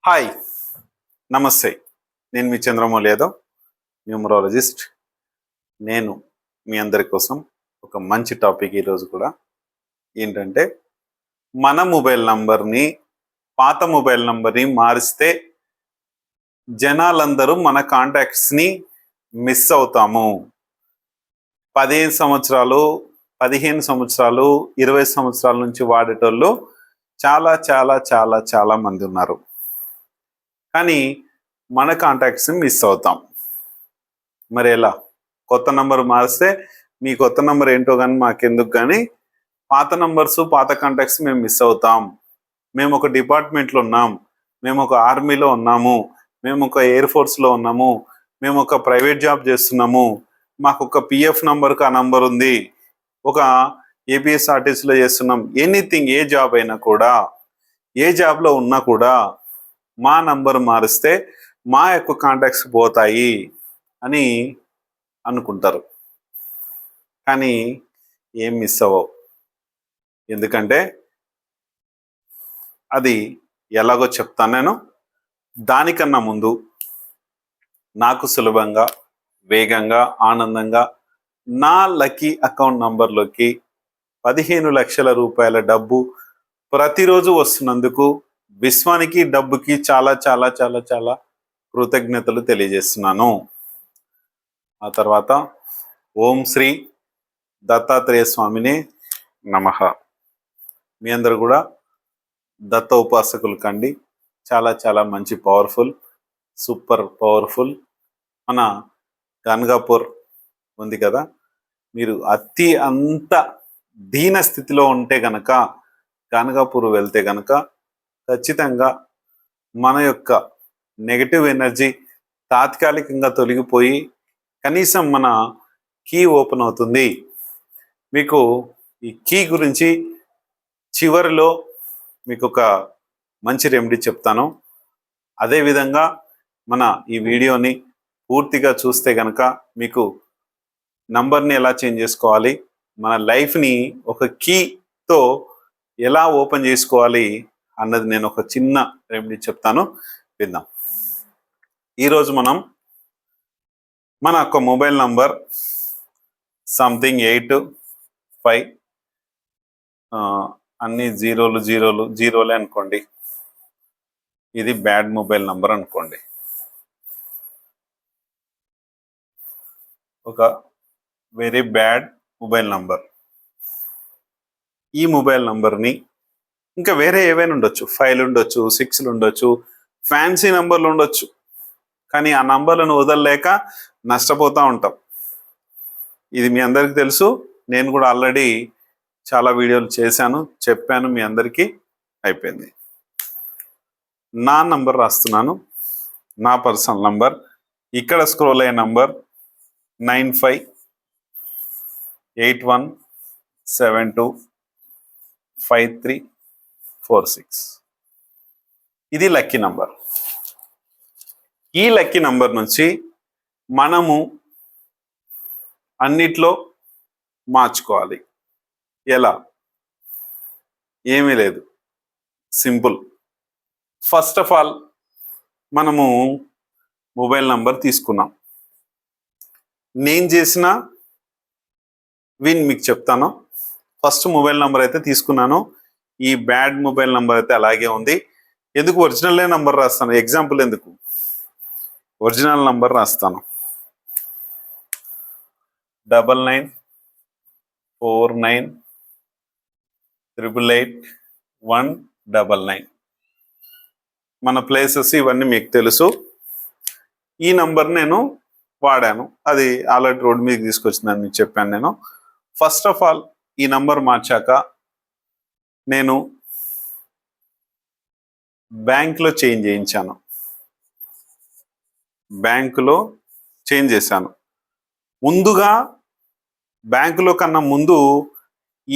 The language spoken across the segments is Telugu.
హాయ్, నమస్తే. నేను మీ చంద్రమౌళి యాదవ్, న్యూమరాలజిస్ట్. నేను మీ అందరి కోసం ఒక మంచి టాపిక్ ఈరోజు కూడా ఏంటంటే, మన మొబైల్ నంబర్ని పాత మొబైల్ నంబర్ని మారిస్తే జనాలందరూ మన కాంటాక్ట్స్ని మిస్ అవుతాము. 15 సంవత్సరాలు 15 సంవత్సరాలు 20 సంవత్సరాల నుంచి వాడేటోళ్ళు చాలా చాలా చాలా చాలా మంది ఉన్నారు. కానీ మన కాంటాక్ట్స్ని మిస్ అవుతాం. మరి ఎలా? కొత్త నంబర్ మారిస్తే మీ కొత్త నంబర్ ఏంటో కానీ మాకెందుకు, కానీ పాత నంబర్స్ పాత కాంటాక్ట్స్ మేము మిస్ అవుతాం. మేము ఒక డిపార్ట్మెంట్లో ఉన్నాం, మేము ఒక ఆర్మీలో ఉన్నాము, మేము ఒక ఎయిర్ ఫోర్స్లో ఉన్నాము, మేము ఒక ప్రైవేట్ జాబ్ చేస్తున్నాము, మాకు ఒక పిఎఫ్ నంబర్కి ఆ నంబర్ ఉంది, ఒక ఏపీఎస్ఆర్టీసీలో చేస్తున్నాం. ఎనీథింగ్, ఏ జాబ్ అయినా కూడా, ఏ జాబ్లో ఉన్నా కూడా మా నంబర్ మారిస్తే మా యొక్క కాంటాక్ట్స్ పోతాయి అని అనుకుంటారు. కానీ ఏం మిస్ అవ్వవు. ఎందుకంటే అది ఎలాగో చెప్తాను నేను. దానికన్నా ముందు నాకు సులభంగా, వేగంగా, ఆనందంగా నా లక్కీ అకౌంట్ నంబర్లోకి 15 లక్షల రూపాయల డబ్బు ప్రతిరోజు వస్తున్నందుకు విశ్వానికి, డబ్బుకి చాలా చాలా చాలా చాలా కృతజ్ఞతలు తెలియజేస్తున్నాను. ఆ తర్వాత ఓం శ్రీ దత్తాత్రేయ స్వామిని నమః. మీ అందరు కూడా దత్త ఉపాసకులు కండి. చాలా చాలా మంచి పవర్ఫుల్, సూపర్ పవర్ఫుల్. మన గన్గాపూర్ ఉంది కదా, మీరు అంత దీన స్థితిలో ఉంటే గనక గన్గాపూర్ వెళ్తే గనక ఖచ్చితంగా మన యొక్క నెగటివ్ ఎనర్జీ తాత్కాలికంగా తొలగిపోయి కనీసం మన కీ ఓపెన్ అవుతుంది. మీకు ఈ కీ గురించి చివరిలో మీకు ఒక మంచి రెమెడీ చెప్తాను. అదేవిధంగా మన ఈ వీడియోని పూర్తిగా చూస్తే కనుక మీకు నంబర్ని ఎలా చేంజ్ చేసుకోవాలి, మన లైఫ్ని ఒక కీతో ఎలా ఓపెన్ చేసుకోవాలి అన్నది నేను ఒక చిన్న రెమెడీ చెప్తాను, విందాం. ఈరోజు మన యొక్క మొబైల్ నంబర్ సంథింగ్ 85 అన్ని జీరోలే అనుకోండి. ఇది బ్యాడ్ మొబైల్ నంబర్ అనుకోండి. ఒక వెరీ బ్యాడ్ మొబైల్ నంబర్. ఈ మొబైల్ నంబర్ని ఇంకా వేరే ఏవైనా ఉండొచ్చు, 5 ఉండొచ్చు, 6 ఉండొచ్చు, ఫ్యాన్సీ నంబర్లు ఉండొచ్చు. కానీ ఆ నంబర్లను వదలలేక నష్టపోతూ ఉంటాం. ఇది మీ అందరికీ తెలుసు. నేను కూడా ఆల్రెడీ చాలా వీడియోలు చేశాను, చెప్పాను, మీ అందరికీ అయిపోయింది. నా నంబర్ రాస్తున్నాను, నా పర్సనల్ నంబర్. ఇక్కడ స్క్రోల్ అయ్యే నంబర్ 9581725346. ఇది లక్కీ నంబర్. ఈ లక్కీ నంబర్ నుంచి మనము అన్నిట్లో మార్చుకోవాలి. ఎలా? ఏమీ లేదు, సింపుల్. ఫస్ట్ ఆఫ్ ఆల్ మనము మొబైల్ నంబర్ తీసుకున్నాం. నేను చేసిన మీకు చెప్తాను. ఫస్ట్ మొబైల్ నంబర్ అయితే తీసుకున్నాను. ఈ బ్యాడ్ మొబైల్ నంబర్ అయితే అలాగే ఉంది. ఎందుకు ఒరిజినల్ నంబర్ రాస్తాను, ఎగ్జాంపుల్ ఎందుకు ఒరిజినల్ నంబర్ రాస్తాను. 9949888199. మన ప్లేసెస్ ఇవన్నీ మీకు తెలుసు. ఈ నంబర్ నేను వాడాను, అది ఆల్రెడీ రోడ్ మీద తీసుకొచ్చిందని మీకు చెప్పాను నేను. ఫస్ట్ ఆఫ్ ఆల్ ఈ నంబర్ మార్చాక నేను బ్యాంకులో చేంజ్ చేయించాను. బ్యాంకులో చేంజ్ చేశాను. ముందుగా బ్యాంకులో కన్నా ముందు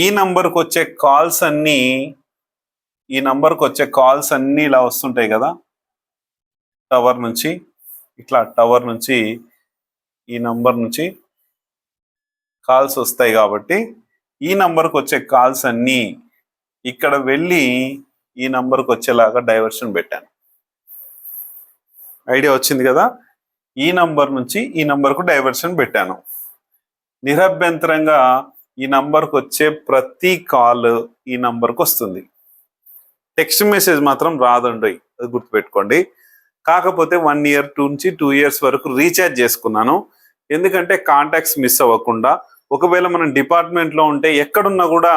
ఈ నంబర్కి వచ్చే కాల్స్ అన్నీ ఇలా వస్తుంటాయి కదా, టవర్ నుంచి. ఇట్లా టవర్ నుంచి ఈ నంబర్ నుంచి కాల్స్ వస్తాయి. కాబట్టి ఈ నంబర్కి వచ్చే కాల్స్ అన్నీ ఇక్కడ వెళ్ళి ఈ నంబర్కి వచ్చేలాగా డైవర్షన్ పెట్టాను. ఐడియా వచ్చింది కదా. ఈ నంబర్ నుంచి ఈ నంబర్కు డైవర్షన్ పెట్టాను. నిరభ్యంతరంగా ఈ నంబర్కు వచ్చే ప్రతి కాల్ ఈ నంబర్కు వస్తుంది. టెక్స్ట్ మెసేజ్ మాత్రం రాదండి, అది గుర్తుపెట్టుకోండి. కాకపోతే 1 year నుంచి 2 years వరకు రీఛార్జ్ చేసుకున్నాను. ఎందుకంటే కాంటాక్ట్స్ మిస్ అవ్వకుండా. ఒకవేళ మనం డిపార్ట్మెంట్లో ఉంటే ఎక్కడున్నా కూడా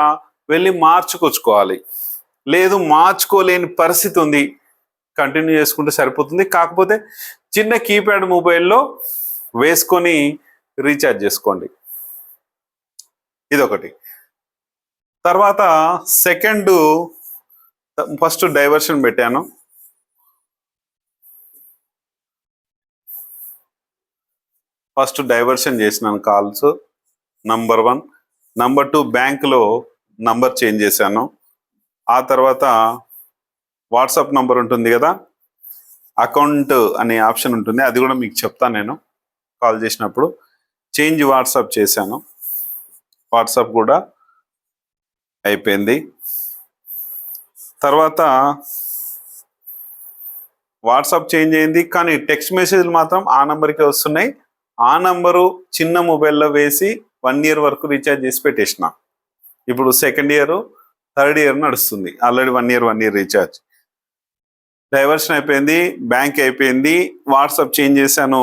వెళ్ళి మార్చుకొచ్చుకోవాలి. లేదు మార్చుకోలేని పరిస్థితి ఉంది, కంటిన్యూ చేసుకుంటే సరిపోతుంది. కాకపోతే చిన్న కీప్యాడ్ మొబైల్లో వేసుకొని రీఛార్జ్ చేసుకోండి. ఇదొకటి. తర్వాత సెకండ్, ఫస్ట్ డైవర్షన్ పెట్టాను. ఫస్ట్ డైవర్షన్ చేసినాను కాల్స్, నంబర్ 1. నంబర్ 2 బ్యాంకులో నంబర్ చేంజ్ చేశాను. ఆ తర్వాత వాట్సాప్ నంబర్ ఉంటుంది కదా, అకౌంట్ అనే ఆప్షన్ ఉంటుంది, అది కూడా మీకు చెప్తాను నేను కాల్ చేసినప్పుడు. చేంజ్ వాట్సాప్ చేశాను, వాట్సాప్ కూడా అయిపోయింది. తర్వాత వాట్సాప్ చేంజ్ అయింది, కానీ టెక్స్ట్ మెసేజ్లు మాత్రం ఆ నంబర్కే వస్తున్నాయి. ఆ నంబరు చిన్న మొబైల్లో వేసి 1 year వరకు రీఛార్జ్ చేసి పెట్టేసిన. ఇప్పుడు 2nd year 3rd year నడుస్తుంది. Already 1 year recharge. డైవర్షన్ అయిపోయింది, బ్యాంక్ అయిపోయింది, వాట్సాప్ చేంజ్ చేశాను.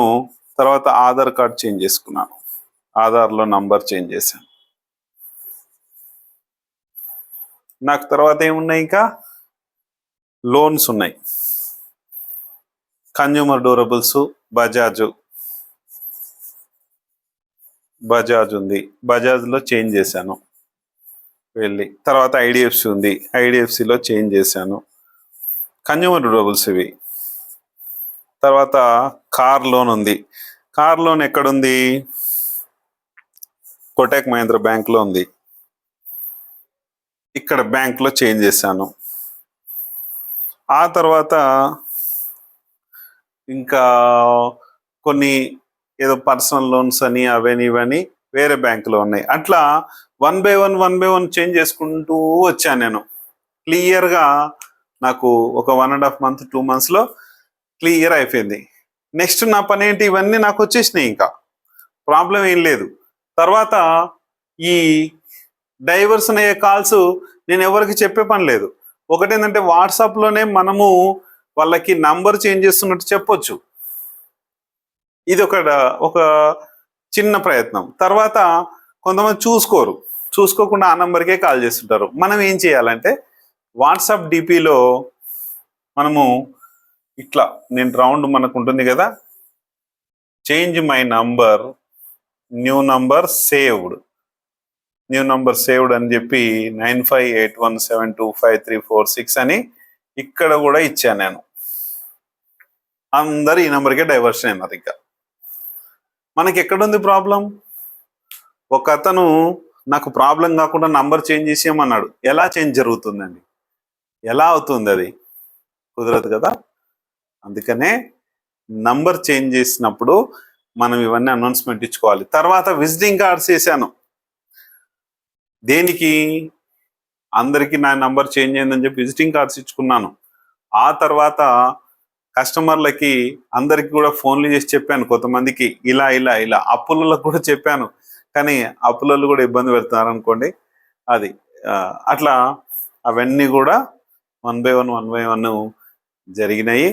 తర్వాత ఆధార్ కార్డ్ చేంజ్ చేసుకున్నాను, ఆధార్లో నంబర్ చేంజ్ చేశాను. నాకు తర్వాత ఏమున్నాయి, ఇంకా లోన్స్ ఉన్నాయి. కన్జ్యూమర్ డ్యూరబుల్స్, బజాజ్ ఉంది, బజాజ్లో చేంజ్ చేశాను వెళ్ళి. తర్వాత ఐడిఎఫ్సి ఉంది, ఐడిఎఫ్సిలో చేంజ్ చేశాను. కన్జ్యూమర్ డ్యూరబుల్స్ ఇవి. తర్వాత కార్ లోన్ ఉంది, కార్ లోన్ ఎక్కడుంది, కోటక్ మహీంద్రా బ్యాంక్లో ఉంది, ఇక్కడ బ్యాంక్లో చేంజ్ చేశాను. ఆ తర్వాత ఇంకా కొన్ని ఏదో పర్సనల్ లోన్స్ అని అవని ఇవని వేరే బ్యాంకులో ఉన్నాయి. అట్లా 1 by 1 చేంజ్ చేసుకుంటూ వచ్చాను నేను. క్లియర్గా నాకు ఒక 1.5 month 2 monthsలో క్లియర్ అయిపోయింది. నెక్స్ట్ నా పని ఏంటి, ఇవన్నీ నాకు వచ్చేసినాయి, ఇంకా ప్రాబ్లం ఏం లేదు. తర్వాత ఈ డైవర్షన్ అయ్యే కాల్స్ నేను ఎవరికి చెప్పే పని లేదు. ఒకటేంటంటే వాట్సాప్లోనే మనము వాళ్ళకి నంబర్ చేంజ్ చేస్తున్నట్టు చెప్పొచ్చు. ఇది ఒక చిన్న ప్రయత్నం. తర్వాత కొంతమంది చూసుకోకుండా ఆ నంబర్కే కాల్ చేస్తుంటారు. మనం ఏం చేయాలంటే వాట్సాప్ డిపిలో మనము ఇట్లా, నేను రౌండ్ మనకు ఉంటుంది కదా, change my number, new number saved అని చెప్పి 9581725346 అని ఇక్కడ కూడా ఇచ్చాను నేను. అందరు ఈ నెంబర్కే డైవర్షన్ అయినారు. ఇంకా మనకి ఎక్కడుంది ప్రాబ్లం? ఒక అతను నాకు ప్రాబ్లం కాకుండా నంబర్ చేంజ్ చేసేయమన్నాడు. ఎలా చేంజ్ జరుగుతుందండి, ఎలా అవుతుంది? అది కుదరదు కదా. అందుకనే నంబర్ చేంజ్ చేసినప్పుడు మనం ఇవన్నీ అనౌన్స్మెంట్ ఇచ్చుకోవాలి. తర్వాత విజిటింగ్ కార్డ్స్ వేసాను. దేనికి? అందరికీ నా నంబర్ చేంజ్ అయిందని చెప్పి విజిటింగ్ కార్డ్స్ ఇచ్చుకున్నాను. ఆ తర్వాత కస్టమర్లకి అందరికి కూడా ఫోన్లు చేసి చెప్పాను. కొంతమందికి ఇలా అప్పులకు కూడా చెప్పాను. కానీ అప్పులలో కూడా ఇబ్బంది పెడుతున్నారు అనుకోండి. అది అట్లా అవన్నీ కూడా 1 by 1 జరిగినాయి.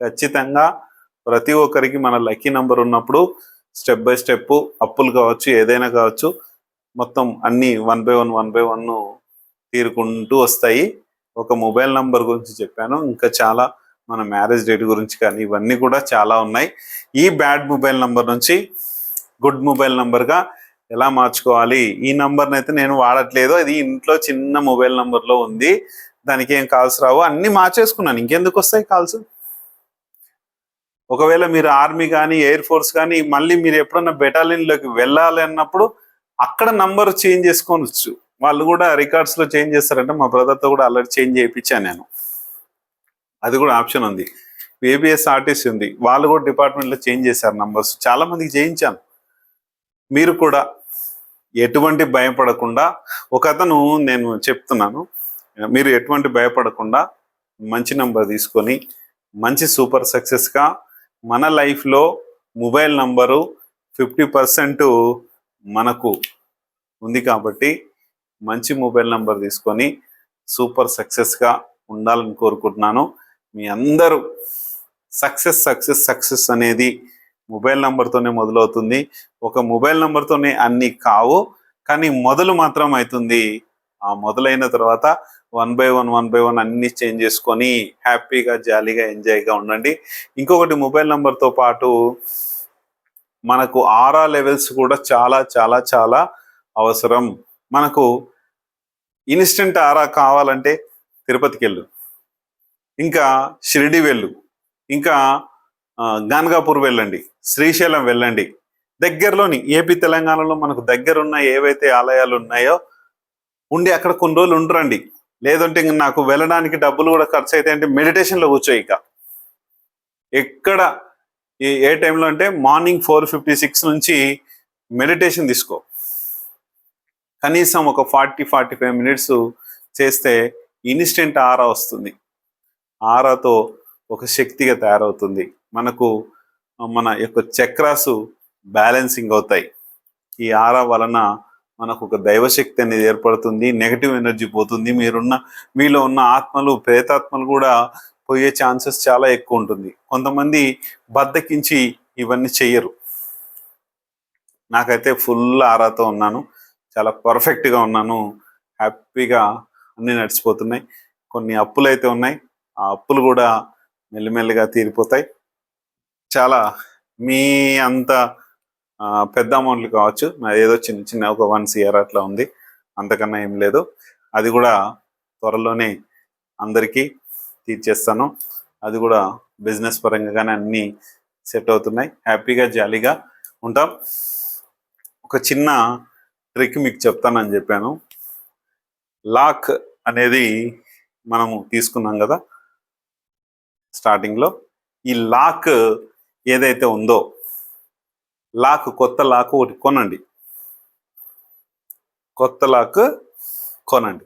ఖచ్చితంగా ప్రతి ఒక్కరికి మన లక్కీ నంబర్ ఉన్నప్పుడు స్టెప్ బై స్టెప్ అప్పులు కావచ్చు, ఏదైనా కావచ్చు, మొత్తం అన్ని 1 by 1 తీరుకుంటూ వస్తాయి. ఒక మొబైల్ నంబర్ గురించి చెప్పాను, ఇంకా చాలా మన మ్యారేజ్ డేట్ గురించి కానీ ఇవన్నీ కూడా చాలా ఉన్నాయి. ఈ బ్యాడ్ మొబైల్ నంబర్ నుంచి గుడ్ మొబైల్ నంబర్గా ఎలా మార్చుకోవాలి? ఈ నంబర్ని అయితే నేను వాడట్లేదు, అది ఇంట్లో చిన్న మొబైల్ నంబర్లో ఉంది, దానికి ఏం కాల్స్ రావు, అన్నీ మార్చేసుకున్నాను. ఇంకెందుకు వస్తాయి కాల్స్? ఒకవేళ మీరు ఆర్మీ కానీ ఎయిర్ ఫోర్స్ కానీ మళ్ళీ మీరు ఎప్పుడన్నా బెటాలియన్లోకి వెళ్ళాలి అన్నప్పుడు అక్కడ నంబర్ చేంజ్ చేసుకోవచ్చు. వాళ్ళు కూడా రికార్డ్స్లో చేంజ్ చేస్తారంటే మా బ్రదర్తో కూడా ఆల్రెడీ చేంజ్ చేయించాను నేను. అది కూడా ఆప్షన్ ఉంది. ఏబిఎస్ఆర్టీసీ ఉంది, వాళ్ళు కూడా డిపార్ట్మెంట్లో చేంజ్ చేశారు నంబర్స్. చాలా మందికి చేయించాను. మీరు కూడా ఎటువంటి భయపడకుండా, ఒక అతను నేను చెప్తున్నాను, మీరు ఎటువంటి భయపడకుండా మంచి నంబర్ తీసుకొని మంచి సూపర్ సక్సెస్గా మన లైఫ్లో మొబైల్ నంబరు 50% మనకు ఉంది కాబట్టి మంచి మొబైల్ నంబర్ తీసుకొని సూపర్ సక్సెస్గా ఉండాలని కోరుకుంటున్నాను. మీ అందరూ సక్సెస్ అనేది మొబైల్ నంబర్తోనే మొదలవుతుంది. ఒక మొబైల్ నంబర్తోనే అన్నీ కావు, కానీ మొదలు మాత్రం అవుతుంది. ఆ మొదలైన తర్వాత 1 by 1 అన్ని చేంజ్ చేసుకొని హ్యాపీగా జాలీగా ఎంజాయ్గా ఉండండి. ఇంకొకటి, మొబైల్ నంబర్తో పాటు మనకు ఆరా లెవెల్స్ కూడా చాలా చాలా చాలా అవసరం. మనకు ఇన్స్టెంట్ ఆరా కావాలంటే తిరుపతికి వెళ్ళు, ఇంకా షిరిడి వెళ్ళు, ఇంకా గాన్గాపూర్ వెళ్ళండి, శ్రీశైలం వెళ్ళండి. దగ్గరలోని ఏపీ తెలంగాణలో మనకు దగ్గరున్న ఏవైతే ఆలయాలు ఉన్నాయో ఉండి అక్కడ కొన్ని రోజులు ఉండరండి. లేదంటే ఇంక నాకు వెళ్ళడానికి డబ్బులు కూడా ఖర్చు అయితే అంటే మెడిటేషన్లో కూర్చో. ఇక ఎక్కడ ఏ టైంలో అంటే మార్నింగ్ 4:56 నుంచి మెడిటేషన్ తీసుకో. కనీసం ఒక 40-45 మినిట్స్ చేస్తే ఇన్స్టెంట్ ఆరా వస్తుంది. ఆరాతో ఒక శక్తిగా తయారవుతుంది. మనకు మన యొక్క చక్రాసు బ్యాలెన్సింగ్ అవుతాయి. ఈ ఆరా వలన మనకు ఒక దైవశక్తి అనేది ఏర్పడుతుంది. నెగటివ్ ఎనర్జీ పోతుంది. మీలో ఉన్న ఆత్మలు, ప్రేతాత్మలు కూడా పోయే ఛాన్సెస్ చాలా ఎక్కువ ఉంటుంది. కొంతమంది బద్దకించి ఇవన్నీ చెయ్యరు. నాకైతే ఫుల్ ఆరాతో ఉన్నాను, చాలా పర్ఫెక్ట్గా ఉన్నాను, హ్యాపీగా అన్నీ నడిచిపోతున్నాయి. కొన్ని అప్పులు అయితే ఉన్నాయి, ఆ అప్పులు కూడా మెల్లిమెల్లిగా తీరిపోతాయి. చాలా మీ అంత పెద్ద అమౌంట్లు కావచ్చు, ఏదో చిన్న చిన్న ఒక 1 CR అట్లా ఉంది, అంతకన్నా ఏం లేదు. అది కూడా త్వరలోనే అందరికీ తీర్చేస్తాను. అది కూడా బిజినెస్ పరంగానే అన్నీ సెట్ అవుతున్నాయి. హ్యాపీగా జాలీగా ఉంటాం. ఒక చిన్న ట్రిక్ మీకు చెప్తానని చెప్పాను. లాక్ అనేది మనము తీసుకున్నాం కదా స్టార్టింగ్లో. ఈ లాక్ ఏదైతే ఉందో, కొత్త లాక్ ఒకటి కొనండి. కొత్త లాక్ కొనండి.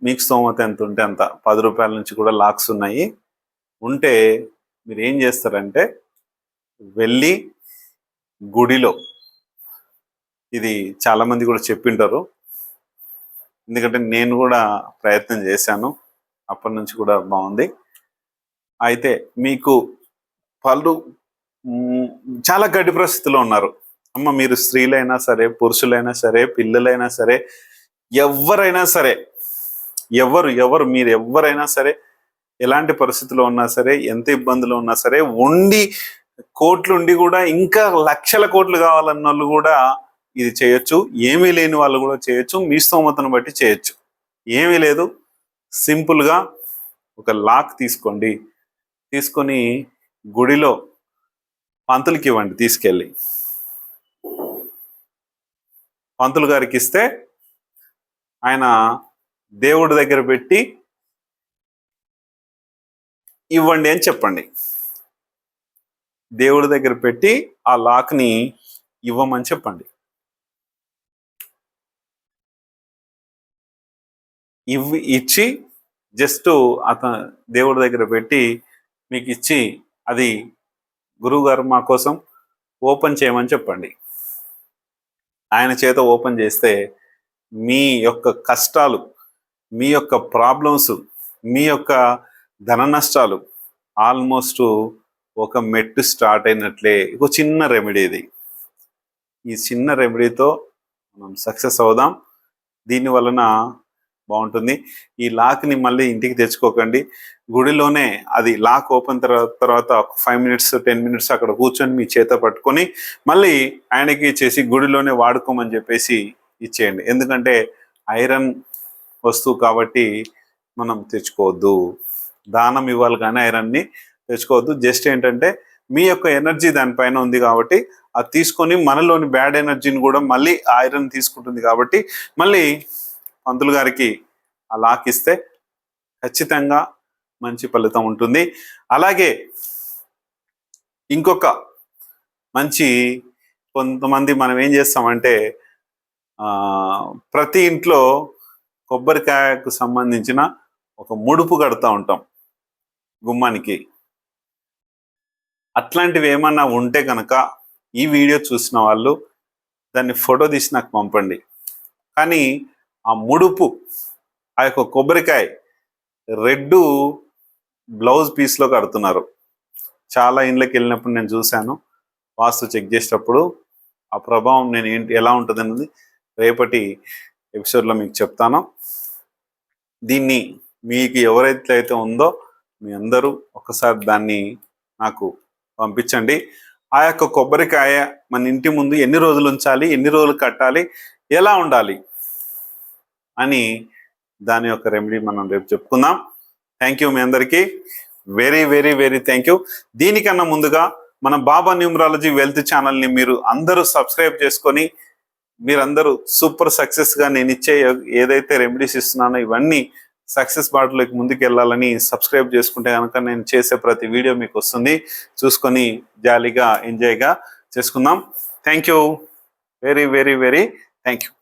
మీకు స్తోమత ఎంత ఉంటే అంత, 10 రూపాయల నుంచి కూడా లాక్స్ ఉన్నాయి. ఉంటే మీరు ఏం చేస్తారంటే వెళ్ళి గుడిలో, ఇది చాలామంది కూడా చెప్పింటారు, ఎందుకంటే నేను కూడా ప్రయత్నం చేశాను, అప్పటి నుంచి కూడా బాగుంది. అయితే మీకు వాళ్ళు చాలా గడ్డి పరిస్థితిలో ఉన్నారు. అమ్మ, మీరు స్త్రీలైనా సరే, పురుషులైనా సరే, పిల్లలైనా సరే, ఎవరైనా సరే, మీరు ఎవరైనా సరే, ఎలాంటి పరిస్థితిలో ఉన్నా సరే, ఎంత ఇబ్బందులు ఉన్నా సరే, కోట్లుండి కూడా ఇంకా లక్షల కోట్లు కావాలన్న వాళ్ళు కూడా ఇది చేయొచ్చు. ఏమీ లేని వాళ్ళు కూడా చేయొచ్చు. మీ స్తోమతను బట్టి చేయొచ్చు. ఏమీ లేదు, సింపుల్గా ఒక లాక్ తీసుకోండి. తీసుకొని గుడిలో పంతులకి ఇవ్వండి. తీసుకెళ్ళి పంతులు గారికి ఇస్తే ఆయన దేవుడి దగ్గర పెట్టి ఇవ్వండి అని చెప్పండి. దేవుడి దగ్గర పెట్టి ఆ లాక్ని ఇవ్వమని చెప్పండి. ఇచ్చి జస్ట్ అతను దేవుడి దగ్గర పెట్టి మీకు ఇచ్చి, అది గురువుగారు మా కోసం ఓపెన్ చేయమని చెప్పండి. ఆయన చేత ఓపెన్ చేస్తే మీ యొక్క కష్టాలు, మీ యొక్క ప్రాబ్లమ్స్, మీ యొక్క ధన నష్టాలు ఆల్మోస్ట్ ఒక మెట్టు స్టార్ట్ అయినట్లే. ఒక చిన్న రెమెడీ ఇది. ఈ చిన్న రెమెడీతో మనం సక్సెస్ అవుదాం. దీని వలన బాగుంటుంది. ఈ లాక్ని మళ్ళీ ఇంటికి తెచ్చుకోకండి. గుడిలోనే అది లాక్ ఓపెన్ తర్వాత 5 మినిట్స్ 10 మినిట్స్ అక్కడ కూర్చొని మీ చేత పట్టుకొని మళ్ళీ ఆయనకి ఇచ్చేసి గుడిలోనే వాడుకోమని చెప్పేసి ఇచ్చేయండి. ఎందుకంటే ఐరన్ వస్తువు కాబట్టి మనం తెచ్చుకోవద్దు. దానం ఇవ్వాలి కానీ ఐరన్ని తెచ్చుకోవద్దు. జస్ట్ ఏంటంటే మీ యొక్క ఎనర్జీ దానిపైన ఉంది కాబట్టి అది తీసుకొని మనలోని బ్యాడ్ ఎనర్జీని కూడా మళ్ళీ ఐరన్ తీసుకుంటుంది కాబట్టి మళ్ళీ పంతులు గారికి ఆ లాక్ ఇస్తే ఖచ్చితంగా మంచి ఫలితం ఉంటుంది. అలాగే ఇంకొక మంచి, కొంతమంది మనం ఏం చేస్తామంటే ప్రతి ఇంట్లో కొబ్బరికాయకు సంబంధించిన ఒక ముడుపు కడతా ఉంటాం గుమ్మానికి. అట్లాంటివి ఏమన్నా ఉంటే కనుక ఈ వీడియో చూసిన వాళ్ళు దాన్ని ఫోటో తీసి నాకు పంపండి. కానీ ఆ ముడుపు, ఆ యొక్క కొబ్బరికాయ రెడ్ బ్లౌజ్ పీస్లో కడుతున్నారు. చాలా ఇండ్లకి వెళ్ళినప్పుడు నేను చూశాను. వాస్తు చెక్ చేసేటప్పుడు ఆ ప్రభావం నేను ఎలా ఉంటుంది అన్నది రేపటి ఎపిసోడ్లో మీకు చెప్తాను. దీన్ని మీకు ఎవరైతే అయితే ఉందో మీ అందరూ ఒకసారి దాన్ని నాకు పంపించండి. ఆ యొక్క కొబ్బరికాయ మన ఇంటి ముందు ఎన్ని రోజులు ఉంచాలి, ఎన్ని రోజులు కట్టాలి, ఎలా ఉండాలి అని దాని యొక్క రెమెడీ మనం రేపు చెప్పుకుందాం. థ్యాంక్ యూ మీ అందరికీ. Very very very thank you. దీనికన్నా ముందుగా మన బాబా న్యూమరాలజీ వెల్త్ ఛానల్ని మీరు అందరూ సబ్స్క్రైబ్ చేసుకొని మీరందరూ సూపర్ సక్సెస్గా నేను ఇచ్చే ఏదైతే రెమెడీస్ ఇస్తున్నానో ఇవన్నీ సక్సెస్ బాటలోకి ముందుకు వెళ్ళాలని సబ్స్క్రైబ్ చేసుకుంటే కనుక నేను చేసే ప్రతి వీడియో మీకు వస్తుంది. చూసుకొని జాలీగా ఎంజాయ్గా చేసుకుందాం. Thank you. Very very very thank you.